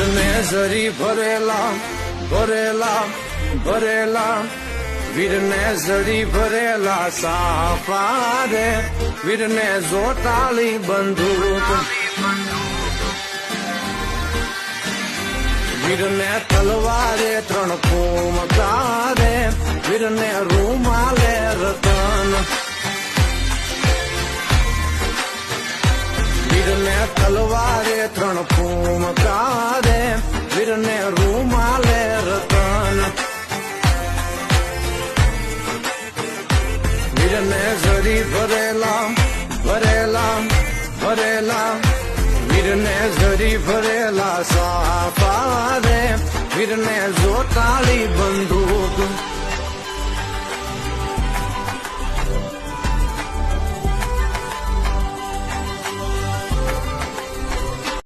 વીરને ઝરી ભરેલા ભરેલા ભરેલા વીરને ઝરી ભરેલા સાફા રે વીરને જોટાળી બંદૂક વીરને તલવારે ત્રણ કોમકા રે વીરને રૂમાલે રતન વીરને તલવારે ત્રણ ફૂમકા રે વીરને રૂમાલે રતન વીરને ઝરી ભરેલા ભરેલા ભરેલા વીરને ઝરી ભરેલા સાફા રે વીરને જોટાળી બંદૂક